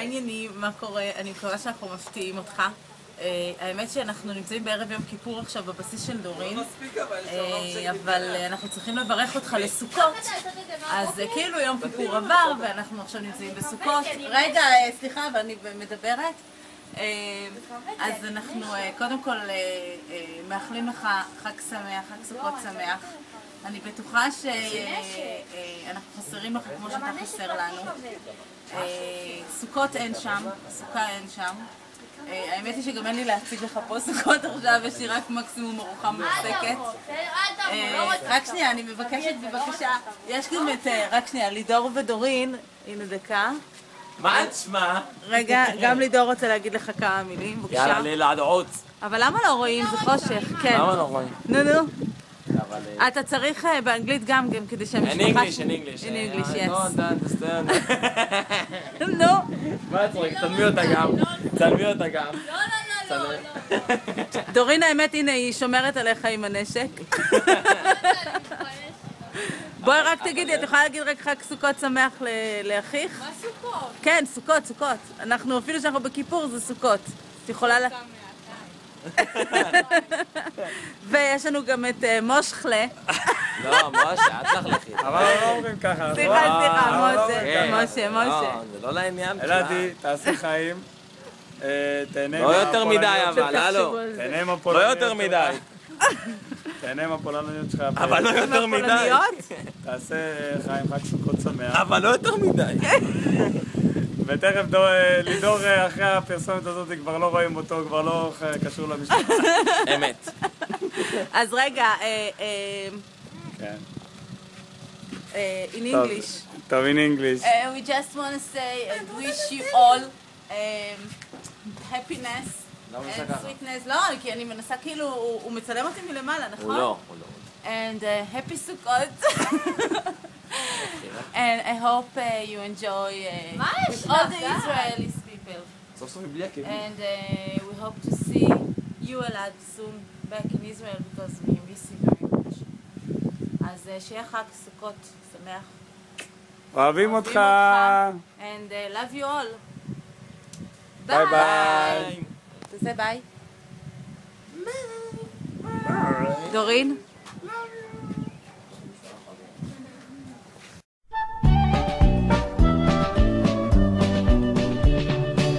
העניינים? מה קורה? אני מקווה שאנחנו מפתיעים אותך. האמת שאנחנו נמצאים בערב יום כיפור עכשיו בבסיס של דורין, אבל אנחנו צריכים לברך אותך לסוכות, אז זה כאילו יום כיפור עבר ואנחנו עכשיו נמצאים בסוכות. רגע, סליחה, ואני מדברת. אז אנחנו קודם כל מאחלים לך חג שמח, חג סוכות שמח. אני בטוחה שאנחנו חסרים לך כמו שאתה חסר לנו. סוכות אין שם, סוכה אין שם. האמת היא שגם אין לי להציג לך פה סוכות עכשיו, יש לי רק מקסימום ארוחה מופסקת. רק שנייה, אני מבקשת בבקשה, יש גם את, רק שנייה, לידור ודורין, הנה דקה. מה את שמה? רגע, גם לידור רוצה להגיד לך כמה מילים, בבקשה. יאללה, לילה עד עוץ. אבל למה לא רואים? זה חושך, כן. למה לא רואים? נו. אתה צריך באנגלית גם כדי שהמשפחה... In English, In English, yes. don't understand. נו. מה צורך? צלמי אותה גם. צלמי אותה גם. לא. דורין, האמת, הנה, היא שומרת עליך עם הנשק. בואי רק תגידי, את יכולה להגיד רק חג סוכות שמח לאחיך? מה סוכות? כן, סוכות. אנחנו, אפילו שאנחנו בכיפור, זה סוכות. את יכולה לה... ויש לנו גם את מושכלה. לא, משה, את לך לכי. אבל לא אומרים ככה. סליחה, משה. זה לא לעניין. אלעדי, תעשי חיים. תהנה לא יותר מדי, אבל, הלו. תהנה עם לא הפולניות. יותר מדי. תהנה עם הפולניות שלך. אבל לא יותר מדי. תעשה חיים, חג סוכות שמח. אבל לא יותר מדי. ותכף לידור אחרי הפרסומת הזאת כבר לא רואים אותו, כבר לא קשור למשפחה. אמת. אז רגע, כן. in English. טוב, in English. We just want to say and wish you all happiness and sweetness. לא, כי אני מנסה כאילו, הוא מצלם אותי מלמעלה, נכון? הוא לא. And happy Sukkot. And I hope you enjoy with all the Israeli people. סוף סוף בלי עקבים. And we hope to see you Elad soon back in Israel because we miss you very much. אז שיהיה חג סוכות שמח. אוהבים אותך. And love you all. ביי ביי. תעשה ביי. דורין?